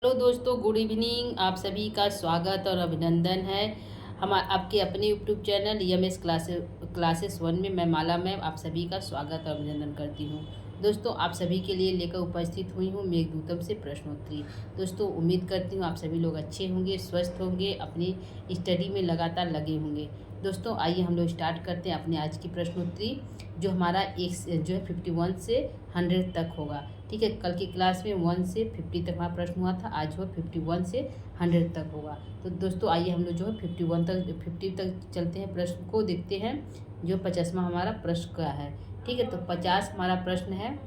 Hello दोस्तों, good evening. आप सभी का स्वागत और अभिनंदन है हम आपके अपने यूट्यूब चैनल EMS क्लासेस 1 में। मैं माला मैम आप सभी का स्वागत और अभिनंदन करती हूँ। दोस्तों, आप सभी के लिए लेकर उपस्थित हुई हूँ मेघदूतम से प्रश्नोत्तरी। दोस्तों, उम्मीद करती हूँ आप सभी लोग अच्छे होंगे, स्वस्थ होंगे, अपनी स्टडी में लगातार लगे होंगे। दोस्तों, आइए हम लोग स्टार्ट करते हैं अपने आज की प्रश्नोत्तरी, जो हमारा जो है 51 से 100 तक होगा। ठीक है, कल की क्लास में 1 से 50 तक हमारा प्रश्न हुआ था, आज वो 51 से 100 तक होगा। तो दोस्तों, आइए हम लोग जो है 50 तक चलते हैं, प्रश्न को देखते हैं जो 50वां हमारा प्रश्न का है। ठीक है, तो 50 हमारा प्रश्न है,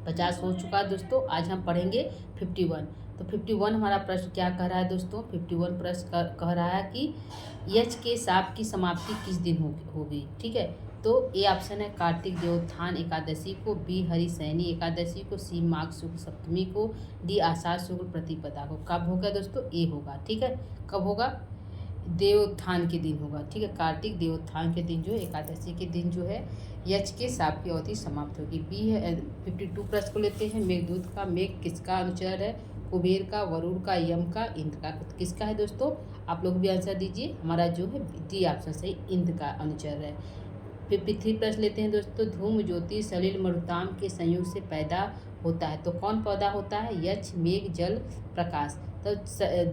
50 हो चुका है दोस्तों। आज हम पढ़ेंगे 51। तो 51 हमारा प्रश्न क्या कह रहा है दोस्तों? 51 प्रश्न कह रहा है कि यक्ष के शाप की समाप्ति किस दिन होगी। ठीक है, तो ए ऑप्शन है कार्तिक देवोत्थान एकादशी को, बी हरिशयनी एकादशी को, सी माघ शुक्ल सप्तमी को, डी आषाढ़ शुक्ल प्रतिपदा को। कब होगा दोस्तों? ए होगा। ठीक है, कब होगा? देवोत्थान के दिन होगा। ठीक है, कार्तिक देवोत्थान के दिन जो है, एकादशी के दिन जो है यक्ष के शाप की अवधि समाप्त होगी। बी है 52 प्रश्न को लेते हैं। मेघदूत का मेघ किसका अनुचर है? कुबेर का, वरुण का, यम का, इंद्र का। किसका है दोस्तों? आप लोग भी आंसर दीजिए। हमारा जो है डी ऑप्शन सही, इंद्र का अनुचर है। 53 प्रश्न लेते हैं दोस्तों। धूम ज्योति सलिल मरुताम के संयोग से पैदा होता है, तो कौन पैदा होता है? यक्ष, मेघ, जल, प्रकाश। तो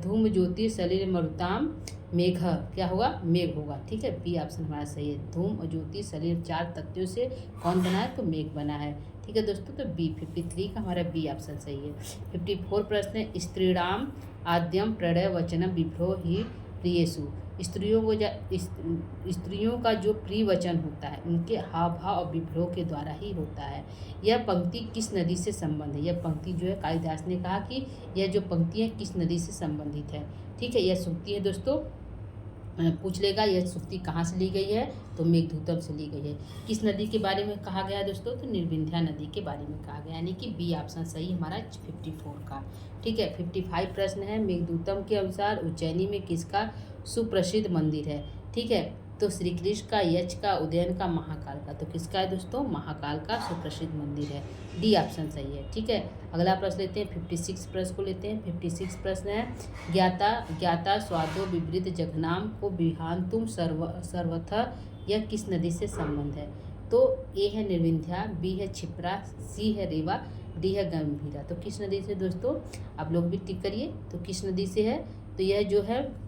धूम ज्योति सलिल मरुताम मेघ क्या होगा? मेघ होगा। ठीक है, बी ऑप्शन हमारा सही है। धूम और ज्योति सलिल 4 तत्वों से कौन बना है? तो मेघ बना है। ठीक है दोस्तों, तो बी 53 का हमारा बी ऑप्शन सही है। 54 प्रश्न है। स्त्रीणाम आद्यम प्रणय वचनम विभ्रो ही प्रियसु। स्त्रियों का जो प्रिय वचन होता है उनके हाव भाव और विभ्रो के द्वारा ही होता है। यह पंक्ति किस नदी से संबंध है? यह पंक्ति जो है कालिदास ने कहा कि यह जो पंक्ति है किस नदी से संबंधित है। ठीक है, यह सूक्ति है दोस्तों। पूछ लेगा यह सूक्ति कहाँ से ली गई है, तो मेघदूतम से ली गई है। किस नदी के बारे में कहा गया है दोस्तों? तो निर्विंध्या नदी के बारे में कहा गया, यानी कि बी ऑप्शन सही हमारा 54 का। ठीक है, 55 प्रश्न है। मेघदूतम के अनुसार उज्जैनी में किसका सुप्रसिद्ध मंदिर है? ठीक है, तो श्री कृष्ण का, यक्ष का, उदयन का, महाकाल का। तो किसका है दोस्तों? महाकाल का सुप्रसिद्ध मंदिर है। डी ऑप्शन सही है। ठीक है, अगला प्रश्न लेते हैं 56 प्रश्न को लेते हैं। 56 प्रश्न है। ज्ञाता स्वादो विपरीत जघनाम को विहान तुम सर्वथा, यह किस नदी से संबंध है? तो ए है निर्विंध्या, बी है क्षिप्रा, सी है रेवा, डी है गंभीरा। तो किस नदी से दोस्तों? आप लोग भी टिक करिए। तो किस नदी से है? तो यह जो है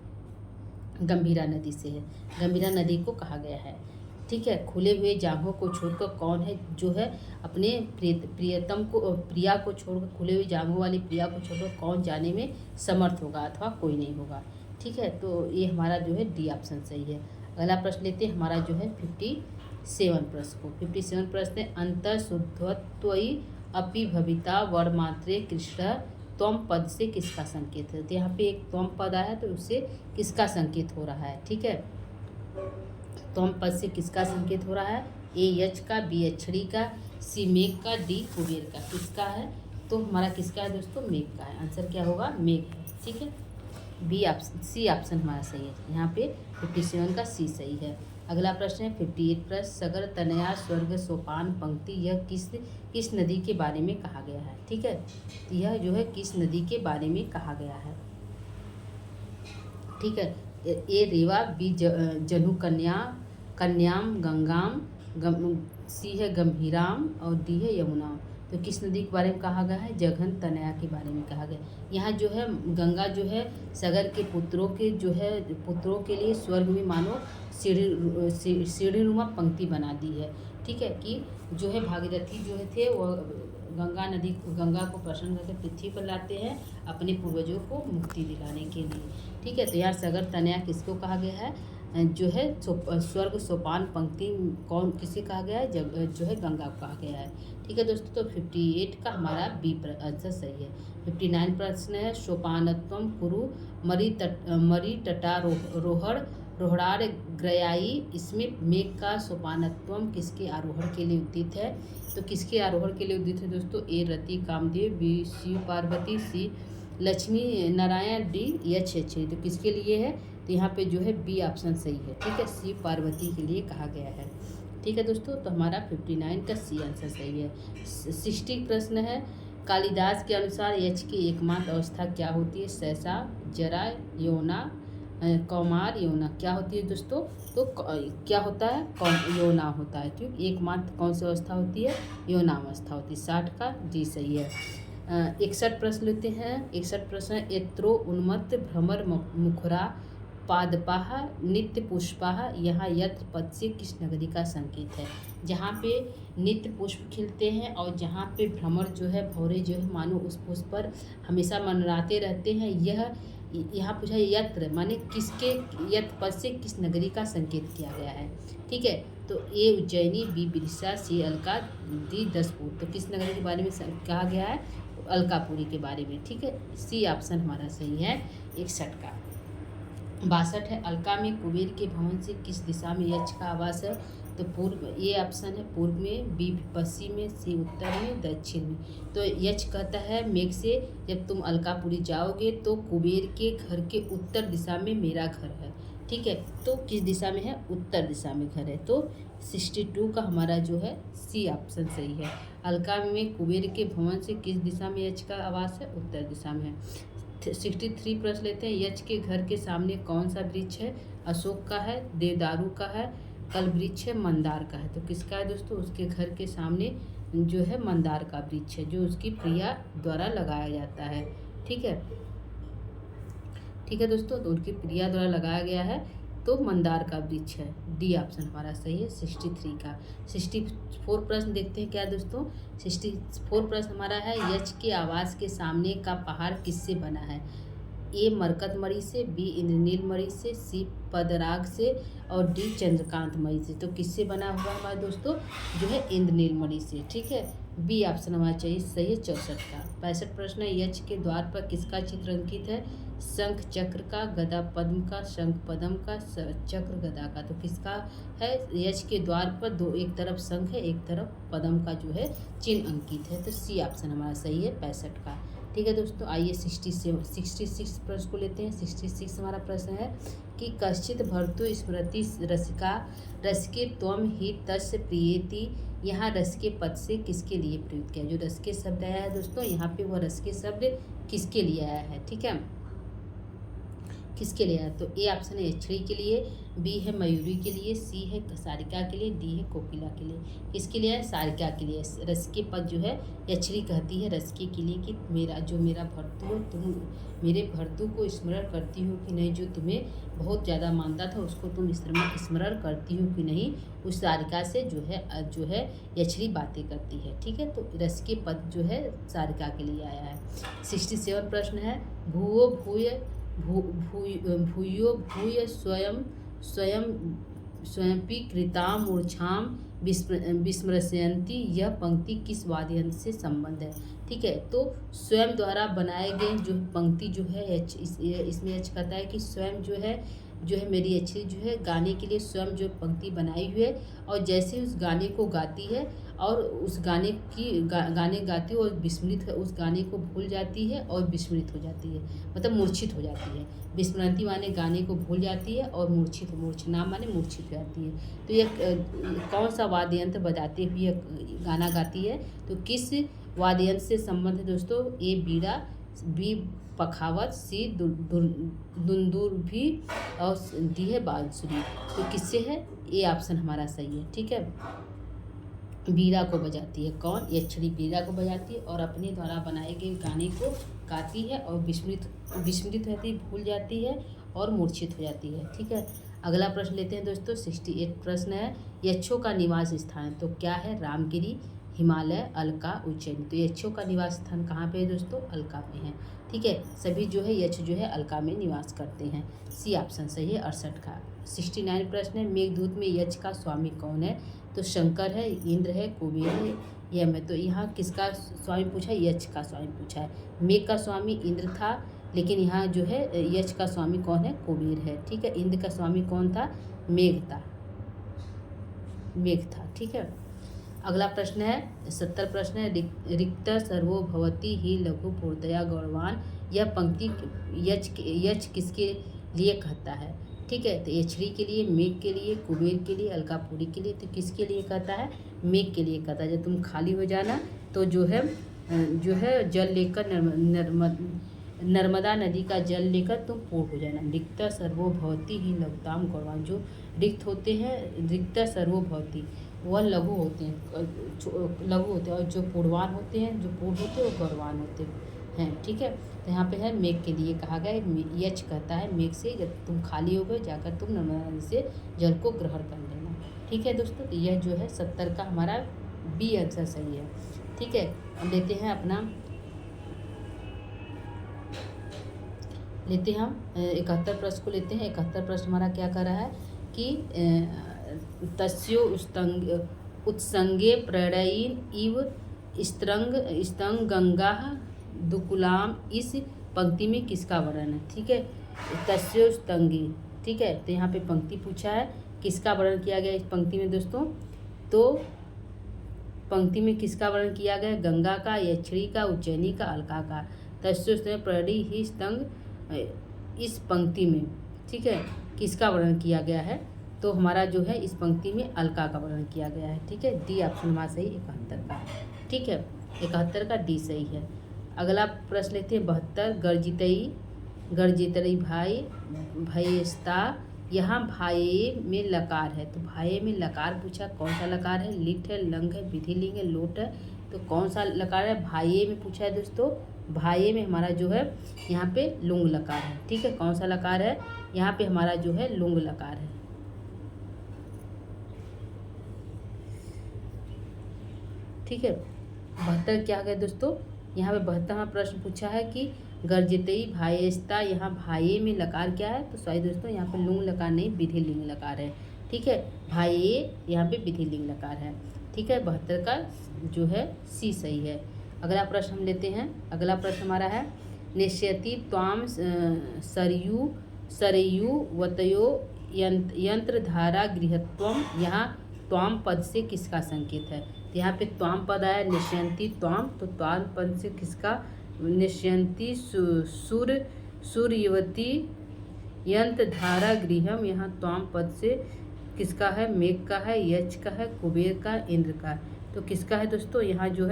गंभीरा नदी से है। गंभीरा नदी को कहा गया है। ठीक है, खुले हुए जांघों को छोड़कर कौन है जो है अपने प्रिया को छोड़कर, खुले हुए जांघों वाली प्रिया को छोड़कर कौन जाने में समर्थ होगा अथवा कोई नहीं होगा। ठीक है, तो ये हमारा जो है डी ऑप्शन सही है। अगला प्रश्न लेते हैं हमारा जो है 57 प्रश्न को। 57 प्रश्न है। अंतर शुद्धत्वयी अपि भविता वर्मात्रे कृष्ण त्वम पद से किसका संकेत है? तो यहाँ पे एक त्वम पद आया, तो उससे किसका संकेत हो रहा है? ठीक है, त्वम पद से किसका संकेत हो रहा है? ए यक्ष का, बी अक्षरी का, सी मेघ का, डी कुबेर का। किसका है? तो हमारा किसका है दोस्तों? मेघ का है। आंसर क्या होगा? मेघ है। ठीक है, बी ऑप्शन, सी ऑप्शन हमारा सही है। यहाँ पे 57 का सी सही है। अगला प्रश्न है 58 प्रश्न। सगर तनया स्वर्ग सोपान पंक्ति, यह किस नदी के बारे में कहा गया है? ठीक है, यह जो है किस नदी के बारे में कहा गया है? ठीक है, ए रेवा, बी जनु कन्याम गंगाम, सी है गंभीराम और डी है यमुना। तो किस नदी के बारे में कहा गया है? जघन तनया के बारे में कहा गया। यहाँ जो है गंगा जो है सगर के पुत्रों के जो है पुत्रों के लिए स्वर्ग में मानो सीढ़ीनुमा पंक्ति बना दी है। ठीक है, कि जो है भागीरथी जो है थे वो गंगा को प्रसन्न करके पृथ्वी पर लाते हैं अपने पूर्वजों को मुक्ति दिलाने के लिए। ठीक है, तो यहाँ सगर तनया किसको कहा गया है? जो है स्वर्ग सोपान पंक्ति कौन किसे कहा गया है? जो है गंगा को कहा गया है। ठीक है दोस्तों, तो 58 का हमारा बी आंसर सही है। 59 प्रश्न है। सोपानत्वम कुरु मरी तटा रोहड़ार ग्रयाई, इसमें मेघ का सोपानत्वम किसके आरोहण के लिए उदित है? तो किसके आरोहण के लिए उदित है दोस्तों? ए रति कामदेव, बी शिव पार्वती, सी लक्ष्मी नारायण, डी यक्ष। तो किसके लिए है? तो यहाँ पे जो है बी ऑप्शन सही है। ठीक है, शिव पार्वती के लिए कहा गया है। ठीक है दोस्तों, तो हमारा 59 का सी आंसर सही है। 60 प्रश्न है। कालिदास के अनुसार यक्ष की एकमात्र अवस्था क्या होती है? सहसा, जरा, यौना, कौमार, यौना। क्या होती है दोस्तों? तो क्या होता है? यौना होता है। ठीक, एकमात्र कौन सी अवस्था होती है? यौनावस्था होती है। 60 का जी सही है। 61 प्रश्न लेते हैं। 61 प्रश्न, यत्रो उन्मत्त भ्रमर मुखरा पादपाह नित्य पुष्पाह, यहाँ यत्र पद से किस नगरी का संकेत है? जहाँ पे नित्य पुष्प खिलते हैं और जहाँ पे भ्रमर जो है, भौरे जो है, मानो उस पुष्प पर हमेशा मंडराते रहते हैं, यह यहाँ पूछा यत्र माने किसके, यत्र पद से किस नगरी का संकेत किया गया है। ठीक है, तो ए उज्जैनी, बी बिरसा, सी अलका, डी दसपुर। तो किस नगरी के बारे में कहा गया है? अलकापुरी के बारे में। ठीक है, सी ऑप्शन हमारा सही है 61 का। 62 है, अलका में कुबेर के भवन से किस दिशा में यक्ष का आवास है? तो पूर्व, ये ऑप्शन है पूर्व में, बी पश्चिम में, सी उत्तर में, दक्षिण में। तो यक्ष कहता है मेघ से, जब तुम अलकापुरी जाओगे तो कुबेर के घर के उत्तर दिशा में मेरा घर है। ठीक है, तो किस दिशा में है? उत्तर दिशा में घर है। तो 62 का हमारा जो है सी ऑप्शन सही है। अलका में कुबेर के भवन से किस दिशा में यक्ष का आवास है? उत्तर दिशा में है। 63 प्रश्न लेते हैं। यक्ष के घर के सामने कौन सा वृक्ष है? अशोक का है, देवदारू का है, कल वृक्ष है, मंदार का है। तो किसका है दोस्तों? उसके घर के सामने जो है मंदार का वृक्ष है, जो उसकी प्रिया द्वारा लगाया जाता है। ठीक है, ठीक है दोस्तों, तो उनकी प्रिया द्वारा लगाया गया है, तो मंदार का वृक्ष है। डी ऑप्शन हमारा सही है 63 का। 64 प्रश्न देखते हैं क्या दोस्तों? 64 प्रश्न हमारा है, यक्ष के आवास के सामने का पहाड़ किससे बना है? ए मरकत मणि से, बी इंद्रनील मणि से, सी पदराग से और डी चंद्रकांत मणि से। तो किससे बना हुआ है हमारे दोस्तों? जो है इंद्रनील मणि से। ठीक है, बी ऑप्शन हमारा चाहिए सही है 64 का। 65 प्रश्न है, यक्ष के द्वार पर किसका चित्र अंकित है? शंख चक्र का, गदा पद्म का, शंख पद्म का, चक्र गदा का। तो किसका है? यक्ष के द्वार पर दो, एक तरफ शंख है, एक तरफ पद्म का जो है चिन्ह अंकित है। तो सी ऑप्शन हमारा सही है 65 का। ठीक है दोस्तों, आइए 66 प्रश्न को लेते हैं। 66 हमारा प्रश्न है कि कश्चित भर्तु स्मृति रसिका रसिके त्वम ही तस्य प्रियेति, यहाँ रस के पद से किसके लिए प्रयुक्त किया? जो रस के शब्द आया है दोस्तों, यहाँ पे वह रस के शब्द किसके लिए आया है? ठीक है, किसके लिए आया? तो ए ऑप्शन है यक्षिणी के लिए, बी है मयूरी के लिए, सी है सारिका के लिए, डी है कोकिला के लिए। किसके लिए है? सारिका के लिए। रस के पद जो है यक्षिणी कहती है रस के लिए कि मेरा भर्तु हो, तुम मेरे भर्तु को स्मरण करती हो कि नहीं? जो तुम्हें बहुत ज़्यादा मानता था उसको तुम स्मरण करती हो कि नहीं? उस सारिका से जो है यक्षिणी बातें करती है। ठीक है, तो रस के पद जो है सारिका के लिए आया है। 67 प्रश्न है, भूयो भूय स्वयंपि कृतां मूर्छाम विस्मृशयन्ति, यह पंक्ति किस वाद्य यंत्र से संबंध है? ठीक है, तो स्वयं द्वारा बनाए गए जो पंक्ति जो है इसमें यक्ष कहता है कि स्वयं जो है मेरी यक्षिणी जो है गाने के लिए स्वयं जो पंक्ति बनाई हुई है, और जैसे उस गाने को गाती है और उस गाने गाती है और विस्मृत उस गाने को भूल जाती है और विस्मृत हो जाती है, मतलब मूर्छित हो जाती है। विस्मृति माने गाने को भूल जाती है और मूर्छना माने मूर्छित हो जाती है। तो यह कौन सा वाद्य यंत्र बजाते हुए गाना गाती है? तो किस वाद्य यंत्र से संबंध है दोस्तों? ए बीड़ा, बी पखावत, सी दुंदुभी और डी है बांसुरी। तो किससे है? ए ऑप्शन हमारा सही है। ठीक है, बीड़ा को बजाती है। कौन? यक्षिणी बीड़ा को बजाती है और अपने द्वारा बनाए गए गाने को गाती है और विस्मृत रहती है, भूल जाती है और मूर्छित हो जाती है। ठीक है, अगला प्रश्न लेते हैं दोस्तों। 68 प्रश्न है, यक्षों का निवास स्थान तो क्या है? रामगिरी, हिमालय, अलका, उज्जैन। तो यक्षों का निवास स्थान कहाँ पे है दोस्तों? अलका में है। ठीक है, सभी जो है यक्ष जो है अलका में निवास करते हैं। सी ऑप्शन सही है 68 का। 69 प्रश्न है, मेघदूत में यक्ष का स्वामी कौन है? तो शंकर है, इंद्र है, कुबेर है, यम है। तो यहाँ किसका स्वामी पूछा है? यक्ष का स्वामी पूछा है। मेघ का स्वामी इंद्र था, लेकिन यहाँ जो है यक्ष का स्वामी कौन है? कुबेर है। ठीक है, इंद्र का स्वामी कौन था? मेघ था। ठीक है, अगला प्रश्न है 70 प्रश्न है, रिक्त सर्वो भवति ही लघु पूर्तया गौरवान, यह पंक्ति यक्ष किसके लिए कहता है? ठीक है, तो यक्षिणी के लिए, मेघ के लिए, कुबेर के लिए, अलकापुरी के लिए। तो किसके लिए कहता है? मेघ के लिए कहता है। जब तुम खाली हो जाना तो जो है जो है जल लेकर नर्मदा नदी का जल लेकर तुम पूर्ण हो जाना। रिक्त सर्वो भवति ही लघुताम गौरवान, जो रिक्त होते हैं, रिक्त सर्वो भवति वह लघु होते हैं, लघु होते हैं, और जो पूर्वान होते हैं, जो पूर्ण होते हैं, वो गौरवान होते हैं। ठीक है, तो यहाँ पे है मेघ के लिए कहा गया है। यच कहता है मेघ से, जब तुम खाली हो गए जाकर तुम नर्मदा नदी से जल को ग्रहण कर लेना। ठीक है दोस्तों, तो यह जो है 70 का हमारा बी आंसर सही है। ठीक है, अब लेते हैं अपना, लेते हैं हम 71 प्रश्न को लेते हैं। 71 प्रश्न हमारा क्या कर रहा है कि तस्यो उत्संगे प्रणयीन इव स्तंग गंगा दुकुलाम, इस पंक्ति में किसका वर्णन है। ठीक है, तस्यो स्तंगी। ठीक है, तो यहाँ पे पंक्ति पूछा है, किसका वर्णन किया गया इस पंक्ति में दोस्तों। तो पंक्ति में किसका वर्णन किया गया, गंगा का, यक्षिणी का, उज्जैनी का, अलका का। तस्यो प्रणयी ही स्तंग, इस पंक्ति में, ठीक है, किसका वर्णन किया गया है। तो हमारा जो है इस पंक्ति में अलका का वर्णन किया गया है। ठीक है, डी ऑप्शन हमारा सही 71 का। ठीक है, 71 का डी सही है। अगला प्रश्न लेते हैं 72। गर्जितई भाई भयस्ता, यहाँ भाये में लकार है, तो भाये में लकार पूछा, कौन सा लकार है, लिट है, लंग है, विधिलिंग है, लोट है। तो कौन सा लकार है, भाये में पूछा है दोस्तों। भाये में हमारा जो है यहाँ पे लुंग लकार है। ठीक है, कौन सा लकार है, यहाँ पे हमारा जो है लुंग लकार है। ठीक है, 72 क्या है दोस्तों, यहाँ पे 72वां प्रश्न पूछा है कि गर्जितई भायस्ता, यहाँ भाये में लकार क्या है, तो सॉरी दोस्तों, यहाँ पे लुंग लकार नहीं, विधि लिंग लकार है। ठीक है, भाये यहाँ पे विधि लिंग लकार है। ठीक है, 72 का जो है सी सही है। अगला प्रश्न हम लेते हैं। अगला प्रश्न हमारा है निश्यति त्वाम सरयू वतयो यंत्र धारा गृहत्वम, यहाँ त्वाम पद से किसका संकेत है। तो यहाँ पे त्वाम पद आया, निश्यंती त्वाम, तो त्वाम पद से किसका, निश्यंती सूर्यवती यंत्र धारा गृहम, यहाँ त्वाम पद से किसका है, मेघ का है, यच का है, कुबेर का, इंद्र का। तो किसका है दोस्तों, यहाँ जो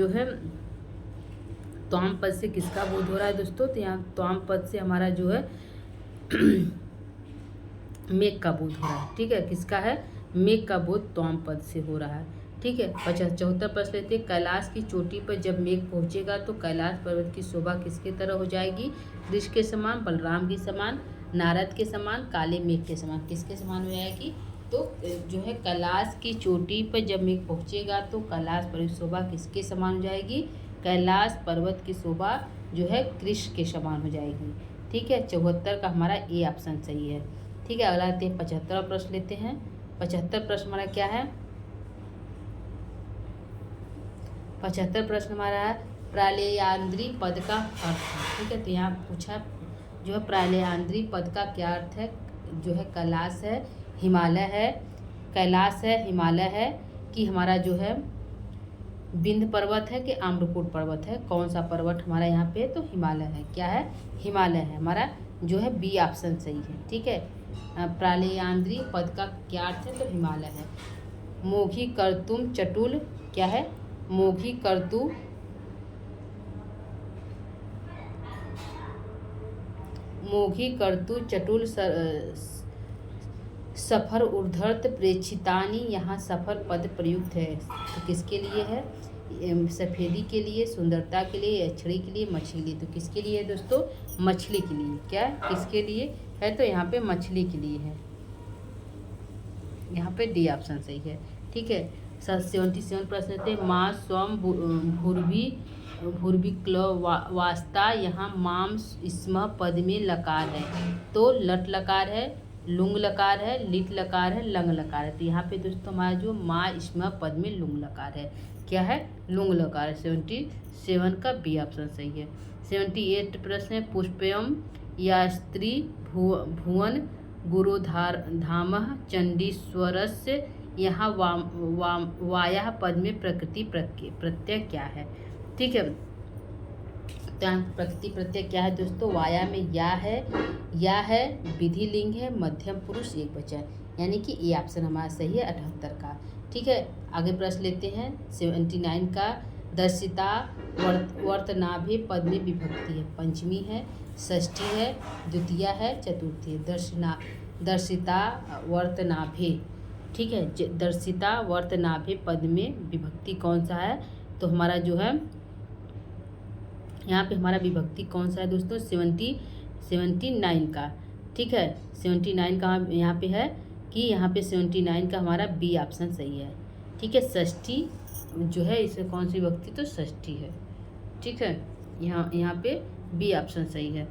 है त्वाम पद से किसका बोध हो रहा है दोस्तों। तो यहाँ त्वाम पद से हमारा जो है मेघ का बोध हो रहा है। ठीक है, किसका है, मेघ का बोध त्वाम पद से हो रहा है। ठीक है, 74 प्रश्न लेते हैं। कैलाश की चोटी पर जब मेघ पहुंचेगा तो कैलाश पर्वत की शोभा किसके तरह हो जाएगी, कृष्ण के समान, बलराम के समान, नारद के समान, काले मेघ के समान। किसके समान हो जाएगी, तो जो है कैलाश की चोटी पर जब मेघ पहुंचेगा तो कैलाश पर्वत की शोभा किसके समान हो जाएगी, कैलाश पर्वत की शोभा जो है कृष्ण के समान हो जाएगी। ठीक है, 74 का हमारा ए ऑप्शन सही है। ठीक है, अगला लेते हैं 75वां प्रश्न लेते हैं। 75 प्रश्न हमारा क्या है, 75 प्रश्न हमारा है प्रालेयांद्री पद का अर्थ। ठीक है, तो यहाँ पूछा जो है प्रालेयांद्री पद का क्या अर्थ है, जो है कैलाश है, हिमालय है, कैलाश है, हिमालय है, कि हमारा जो है विंध्य पर्वत है कि आम्रकूट पर्वत है। कौन सा पर्वत हमारा यहाँ पे, तो हिमालय है। क्या है, हिमालय है, हमारा जो है बी ऑप्शन सही है। ठीक है, प्रालेयांद्री पद का क्या अर्थ है, तो हिमालय है। मोघी कर्तुम चटुल, क्या है, मोघी कर्तु चटुल सफर ऊर्ध्वत प्रेक्षितानी, यहाँ सफर पद प्रयुक्त है, तो किसके लिए है, सफ़ेदी के लिए, सुंदरता के लिए, अक्षरी के लिए, मछली के लिए। तो किसके लिए है दोस्तों, मछली के लिए। क्या किसके लिए है, तो यहाँ पे मछली के लिए है, यहाँ पे डी ऑप्शन सही है। ठीक है, 77 प्रश्न थे। माँ स्वम भूर्भि क्ल वास्ता, यहाँ माम स्म पद में लकार है, तो लट लकार है, लुंग लकार है, लिट लकार है, लंग लकार है। तो यहाँ पे दोस्तों हमारा जो माँ स्म पद में लुंग लकार है, क्या है, लुंग लकार है। 77 का बी ऑप्शन सही है। 78 प्रश्न है पुष्पयम या स्त्री भुवन गुरुधामः चंडीश्वरस्य, यहाँ वाया पद में प्रकृति प्रत्यय क्या है। ठीक है, तो प्रकृति प्रत्यय क्या है दोस्तों, वाया में या है, विधि लिंग है, मध्यम पुरुष एक वचन, यानी कि ये ऑप्शन हमारा सही है 78 का। ठीक है, आगे प्रश्न लेते हैं 79 का। दर्शिता वर्तनाभे पद में विभक्ति है, पंचमी है, षष्ठी है, द्वितीया है, चतुर्थी है। दर्शिता वर्तनाभे, ठीक है। दर्शिता वर्तनाभे पद में विभक्ति कौन सा है? तो हमारा जो है यहाँ पे हमारा विभक्ति कौन सा है दोस्तों? 79 का, ठीक है। 79 का यहाँ पे है कि यहाँ पे 79 का हमारा बी ऑप्शन सही है, ठीक है। षष्ठी जो है इसमें कौन सी विभक्ति? तो षष्ठी है, ठीक है। यहाँ पे बी ऑप्शन सही है।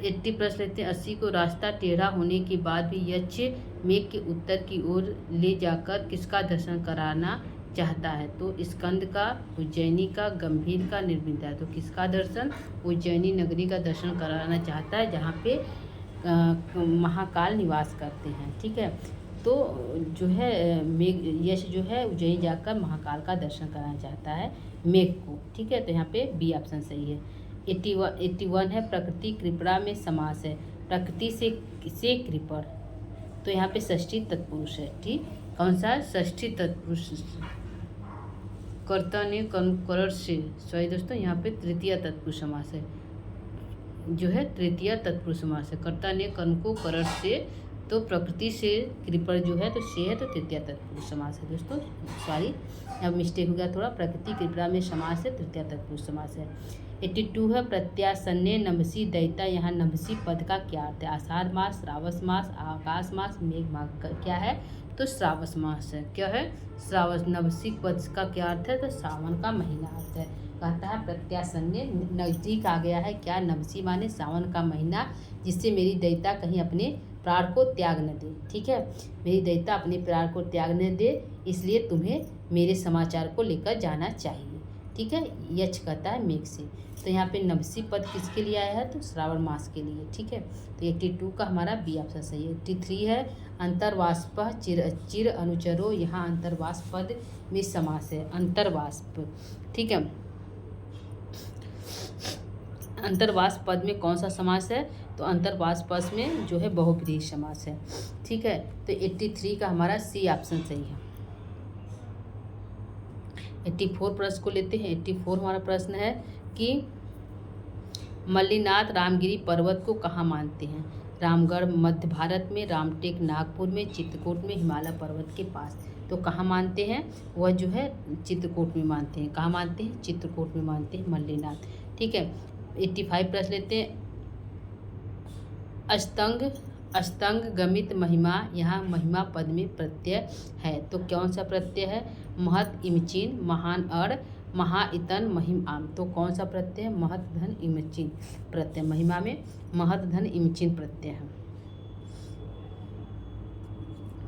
80 प्रश्न लेते हैं। 80 को रास्ता टेढ़ा होने के बाद भी यक्ष मेघ के उत्तर की ओर ले जाकर किसका दर्शन कराना चाहता है? तो स्कंद का, उज्जैनी का, गंभीर का, निर्मिता है। तो किसका दर्शन? उज्जैनी नगरी का दर्शन कराना चाहता है, जहाँ पे महाकाल निवास करते हैं, ठीक है। तो जो है यश जो है उज्जैन जाकर महाकाल का दर्शन कराना चाहता है मेघ को, ठीक है। तो यहाँ पे बी ऑप्शन सही है। 81 है प्रकृति कृपणा में समास है, प्रकृति से कृपण, तो यहाँ पे षष्ठी तत्पुरुष है, ठीक। कौन सा? षष्ठी तत्पुरुष। कर्ता ने करण से, सॉरी दोस्तों, यहाँ पे तृतीय तत्पुरुष समास है, जो है तृतीय तत्पुरुष समास है। कर्ता ने कर्ण को करण से, तो प्रकृति से कृपण जो है तो से है, तो तृतीय तत्पुरुष समास है दोस्तों। सॉरी, अब मिस्टेक हो गया थोड़ा। प्रकृति कृपणा में समास है, तृतीय तत्पुरुष समास है। 82 है प्रत्यासन्ने नभसी दैता, यहाँ नभसी पद का क्या अर्थ है? आषाढ़ मास, श्रावण मास, आकाश मास, मेघ मास, क्या है? तो श्रावण मास है। क्या है? श्रावण। नभसी पद का क्या अर्थ है? तो सावन का महीना अर्थ है। कहता है प्रत्यासन्ने, नजदीक आ गया है, क्या? नभसी माने सावन का महीना, जिससे मेरी दैता कहीं अपने प्राण को त्याग न दे, ठीक है। मेरी दैता अपने प्राण को त्याग न दे, इसलिए तुम्हें मेरे समाचार को लेकर जाना चाहिए, ठीक है। यक्ष कहता है मेघ से। तो यहाँ पे नभसी पद किसके लिए आया है? तो श्रावण मास के लिए, ठीक है। तो 82 का हमारा बी ऑप्शन सही है। 83 है अंतर्वाष्प चिर अनुचरो, यहाँ अंतर्वाष्प पद में समास है, अंतर्वाष्प, ठीक है। अंतर्वास पद में कौन सा समास है? तो अंतर्वास पद में जो है बहुब्रीहि समास है, ठीक है। तो 83 का हमारा सी ऑप्शन सही है। 84 प्रश्न को लेते हैं। 84 हमारा प्रश्न है कि मल्लिनाथ रामगिरी पर्वत को कहाँ मानते हैं? रामगढ़ मध्य भारत में, रामटेक नागपुर में, चित्रकूट में, हिमालय पर्वत के पास। तो कहाँ मानते हैं? वह जो है चित्रकूट में मानते हैं। कहाँ मानते हैं? चित्रकूट में मानते हैं मल्लिनाथ, ठीक है। 85 प्रश्न लेते हैं। अष्टंग गमित महिमा, यहाँ महिमा पद में प्रत्यय है, तो कौन सा प्रत्यय है? महत इमचिन, महान अड़, महाइतन, महिम आम। तो कौन सा प्रत्यय है? महत धन इमचिन प्रत्यय। महिमा में महत धन इमचिन प्रत्यय है,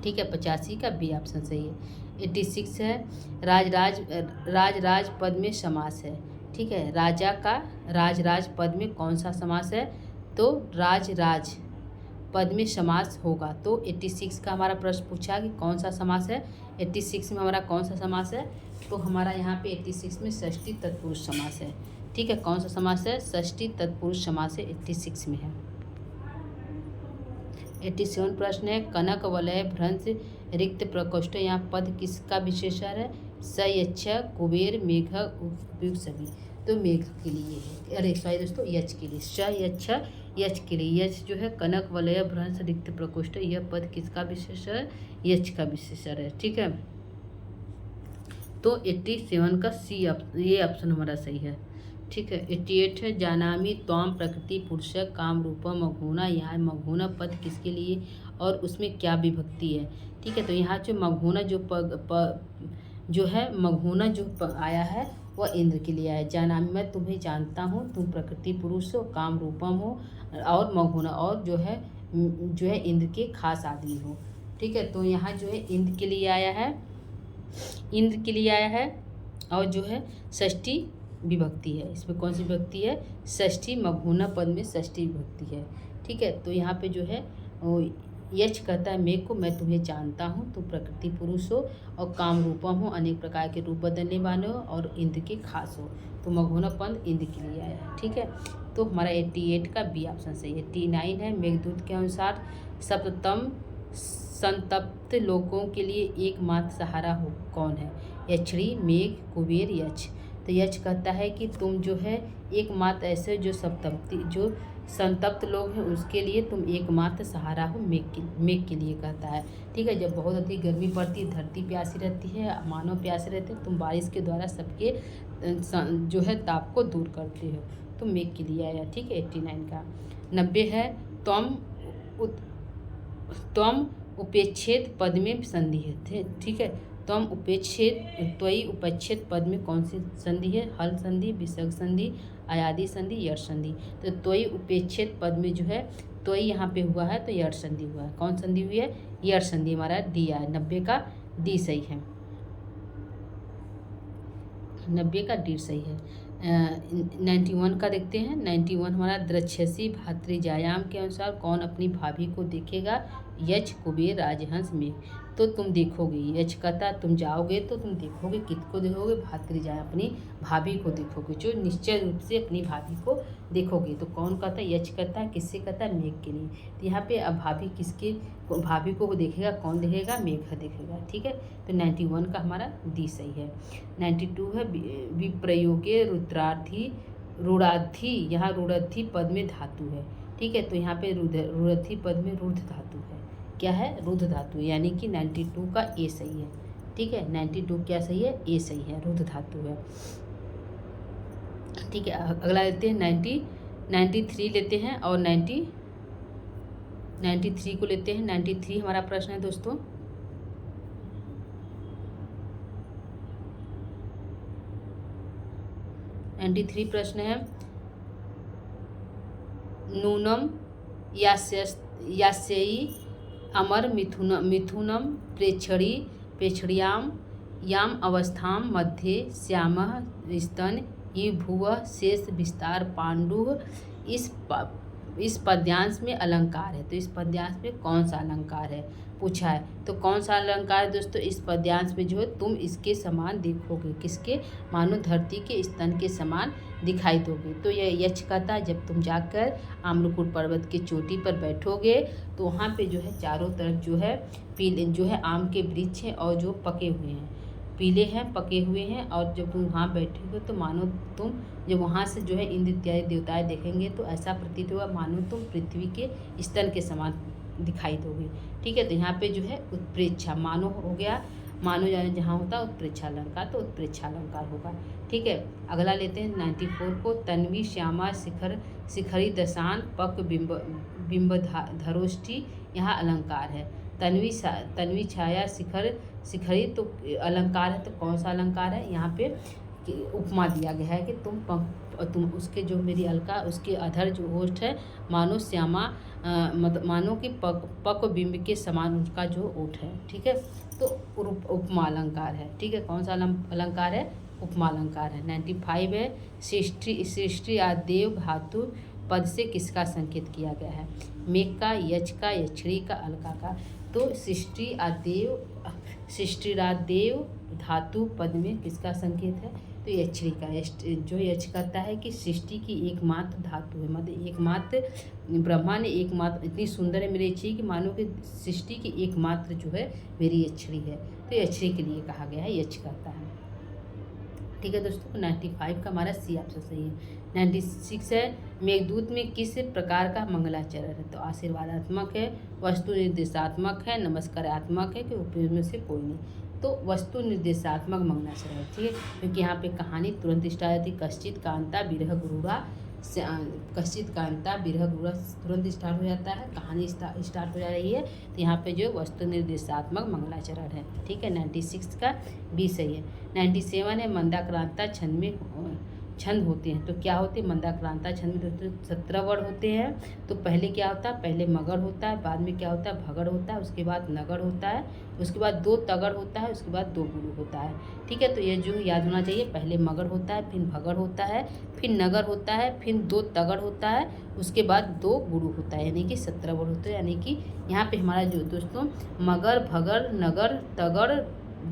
ठीक है। 85 का बी ऑप्शन सही है। 86 है राज पद में समास है, ठीक है। राजा का राज पद में कौन सा समास है? तो राज पद में समास होगा। तो 86 का हमारा प्रश्न पूछा कि कौन सा समास है? 86 में हमारा कौन सा समास है? तो हमारा यहाँ पे 86 में षष्ठी तत्पुरुष समास है, ठीक है। कौन सा समास है? षष्ठी तत्पुरुष समास है, 86 में है। 87 प्रश्न है कनक वलय भ्रंश रिक्त प्रकोष्ठ, यहाँ पद किसका विशेषण है? स यच्छ कुबेर मेघ उपयुक्त सभी, तो मेघ के लिए है। अरे सॉरी दोस्तों, यच के लिए, स यच्छ यच के लिए। यच जो है कनक वलय भ्रंश रिक्त प्रकोष्ठ, यह पद किसका विशेषण है? यच का विशेषण है, ठीक है। तो 87 का सी ये ऑप्शन हमारा सही है, ठीक है। 88 है जानामि त्वाम प्रकृति पुरुष काम रूपम मघोना, यहाँ मघोना पद किसके लिए और उसमें क्या विभक्ति है? ठीक है। तो यहाँ जो मघोना जो है मघोना जो आया है वह इंद्र के लिए आया है। जानामि मैं तुम्हें जानता हूँ, तुम प्रकृति पुरुष हो, काम रूपम हो, और मघोना और जो है इंद्र के खास आदमी हो, ठीक है। तो यहाँ जो है इंद्र के लिए आया है, इंद्र के लिए आया है, और जो है षष्ठी विभक्ति है। इसमें कौन सी विभक्ति है? षष्ठी। मघोना पद में षष्ठी विभक्ति है, ठीक है। तो यहाँ पे जो है यच कहता है मेघ को, मैं तुम्हें जानता हूँ, तुम प्रकृति पुरुष हो और काम रूपम हो, अनेक प्रकार के रूप बदलने वाले हो और इंद्र के खास हो। तो मघोना पद इंद्र के लिए आया है, ठीक है। तो हमारा 88 का बी ऑप्शन सही है। 89 है मेघदूत के अनुसार सप्तम संतप्त लोगों के लिए एकमात्र सहारा हो कौन है? यक्षिणी, मेघ, कुबेर, यक्ष। तो यच कहता है कि तुम जो है एकमात्र ऐसे जो संतप्त लोग हैं उसके लिए तुम एकमात्र सहारा हो, मेघ के लिए कहता है। ठीक है, जब बहुत अधिक गर्मी पड़ती है, धरती प्यासी रहती है, मानव प्यासे रहते हैं, तुम बारिश के द्वारा सबके जो है ताप को दूर करते हो, तो मेघ के लिए आया। ठीक है, 89 का। 90 है त्वम उपेक्षेद पद में संधि है। ठीक है, त्वम उपेक्षेद त्वयि उपच्छेद पद में कौन सी संधि है? हल संधि, विसर्ग संधि, अयादि संधि, यश संधि। तो त्वयि उपेक्षेद पद में जो है त्वयि यहाँ पे हुआ है तो यश संधि हुआ है। कौन संधि हुई है? यश संधि। हमारा डी है, 90 का डी सही है, 90 का डी सही है। 91 का देखते हैं। 91 हमारा द्रक्षसी भातृजायाम के अनुसार कौन अपनी भाभी को देखेगा? यच, कुबेर, राजहंस में। तो तुम देखोगे, यच कहता तुम जाओगे तो तुम देखोगे, किसको देखोगे? भातृजाया, अपनी भाभी को देखोगे, जो निश्चय रूप से अपनी भाभी को देखोगे। तो कौन कहता है? यच कहता है, किससे कहता है? मेघ के लिए। तो यहाँ पे अब भाभी किसके, भाभी को देखेगा, कौन देखेगा? मेघ देखेगा। ठीक है, तो 91 का हमारा डी सही है। 92 है विप्रयोगे रुद्रार्थी रुणार्थी, यहाँ रुणार्थी पद में धातु है। ठीक है, तो यहाँ पे रुणार्थी पद में रुद्ध धातु है। क्या है? रुद्ध धातु, यानी कि 92 का ए सही है। ठीक है, 92 क्या सही है? ए सही है, रुद्ध धातु है। ठीक है, अगला लेते हैं 93 लेते हैं और 93 को लेते हैं। 93 हमारा प्रश्न है दोस्तों। प्रश्न है, नूनम यास्यई अमर मिथुनम प्रेक्षणीयाम याम अवस्थां मध्ये श्यामः स्तन भुवः शेष विस्तार पांडु। इस पद्यांश में अलंकार है, तो इस पद्यांश में कौन सा अलंकार है पूछा है। तो कौन सा अलंकार है दोस्तों? इस पद्यांश में जो है तुम इसके समान देखोगे, किसके? मानो धरती के स्तन के समान दिखाई दोगे। तो यह यच कहता है, जब तुम जाकर आम्रकूट पर्वत की चोटी पर बैठोगे तो वहाँ पे जो है चारों तरफ जो है पीले जो है आम के वृक्ष हैं और जो पके हुए हैं, पीले हैं, पके हुए हैं। और जब तुम वहाँ बैठोगे तो मानो तुम जब वहाँ से जो है इंद्र इत्यादि देवताएं देखेंगे तो ऐसा प्रतीत होगा मानो तुम पृथ्वी के स्तन के समान दिखाई दोगे। ठीक है, तो यहाँ पे जो है उत्प्रेक्षा, मानो हो गया, मानो जहाँ होता है उत्प्रेक्षा अलंकार, तो उत्प्रेक्षा अलंकार होगा। ठीक है, अगला लेते हैं 94 को। तन्वी श्यामा शिखरी दशान पक बिंब धरोष्टि, यहाँ अलंकार है। तन्वी छाया शिखरी तो अलंकार है, तो कौन सा अलंकार है? यहाँ पे उपमा दिया गया है कि तुम उसके जो मेरी अलका उसके अधर जो ओष्ठ है मानो श्यामा मानो कि पक बिंब के समान उसका जो ओठ है। ठीक है, तो उपमा अलंकार है। ठीक है, कौन सा अलंकार है? उपमा अलंकार है। 95 है सृष्टि आदेव धातु पद से किसका संकेत किया गया है? मेघ का, यच का, यक्षणी का, अलका का। तो सृष्टिरादेव धातु पद में किसका संकेत है? तो यक्षणी का। जो यच कहता है कि सृष्टि की एकमात्र धातु है, मतलब एकमात्र ब्रह्मा ने एकमात्र इतनी सुंदर है मेरी यक्षणी कि मानो कि सृष्टि की एकमात्र जो है मेरी यक्षणी है, तो यक्षणी के लिए कहा गया है, यच कहता है। ठीक है दोस्तों, 95 का हमारा सी ऑप्शन सही है। 96 है मेघदूत में किस प्रकार का मंगलाचरण है? तो आशीर्वादात्मक है, वस्तु निर्देशात्मक है, नमस्कारात्मक है, कि उपयोग में से कोई नहीं। तो वस्तु निर्देशात्मक मंगलाचरण है। ठीक है, क्योंकि यहाँ पे कहानी तुरंत स्टार्ट होती है, कश्चित कांता विरह गुरुरा, कश्चित कांता विरह गुरुरा तुरंत स्टार्ट हो जाता है, कहानी स्टार्ट हो जा रही है। तो यहाँ पे जो वस्तु निर्देशात्मक मंगलाचरण है। ठीक है, 96 का बी सही है। 97 है मंदाक्रांता छंद होते हैं, तो क्या होते हैं? मंदाक्रांता छंद में दोस्तों 17 वर्ण होते हैं। तो पहले क्या होता है? पहले मगर होता है, बाद में क्या होता है? भगड़ होता है, उसके बाद नगर होता है, उसके बाद 2 तगड़ होता है, उसके बाद 2 गुरु होता है। ठीक है, तो ये जो याद होना चाहिए, पहले मगर होता है, फिर भगड़ होता है, फिर नगर होता है, फिर 2 तगड़ होता है, उसके बाद 2 गुरु होता है, यानी कि 17 वर्ण होते हैं। यानी कि यहाँ पे हमारा जो दोस्तों मगर, भगड़, नगर, तगड़,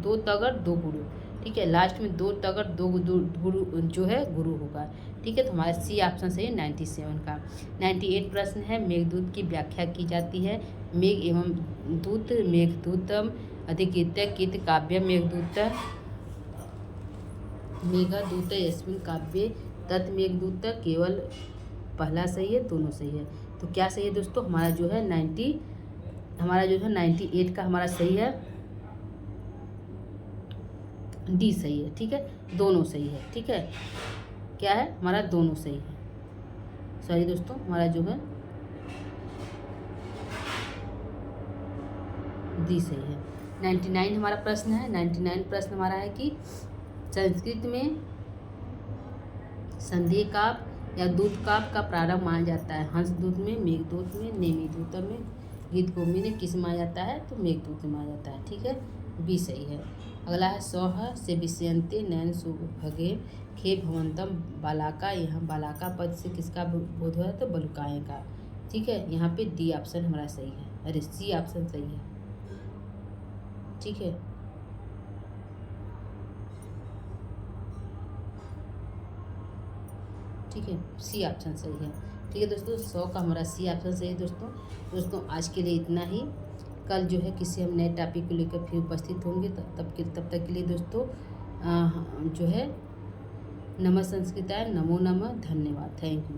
2 तगड़, 2 गुरु। ठीक है, लास्ट में 2 तगड़ 2 गुरु जो है गुरु होगा। ठीक है, तो हमारा सी ऑप्शन सही है 97 का। 98 प्रश्न है मेघदूत की व्याख्या की जाती है। मेघ एवं दूत, मेघदूतम अधिकृत्य कित काव्य मेघदूत मेघदूत यस्मिन् काव्ये तत् मेघदूत केवल पहला सही है, दोनों सही है। तो क्या सही है दोस्तों, हमारा जो है 98 का हमारा सही है, डी सही है। ठीक है, दोनों सही है। ठीक है, क्या है हमारा, दोनों सही है। सॉरी दोस्तों, हमारा जो है डी सही है। 99 हमारा प्रश्न है। 99 प्रश्न हमारा है कि संस्कृत में संदेह काव्य या दूत काव्य का प्रारंभ माना जाता है। हंसदूत में, मेघदूत में, नेमिदूत में, गीत गोमी ने किस माना जाता है, तो मेघदूत में माना जाता है। ठीक है, बी सही है। अगला है सौह से विषयंते नयन सुभगे खे भवंतम बालाका। यहाँ बालाका पद से किसका बोध हुआ है, तो बलुकाएँ का। ठीक है, यहाँ पे डी ऑप्शन हमारा सही है, अरे सी ऑप्शन सही है। ठीक है, ठीक है, सी ऑप्शन सही है। ठीक है दोस्तों, 100 का हमारा सी ऑप्शन सही है। दोस्तों आज के लिए इतना ही। कल जो है किसी हम नए टॉपिक को लेकर फिर उपस्थित होंगे। तब तक के लिए दोस्तों जो है नमः संस्कृताय, नमो नमः, धन्यवाद, थैंक यू।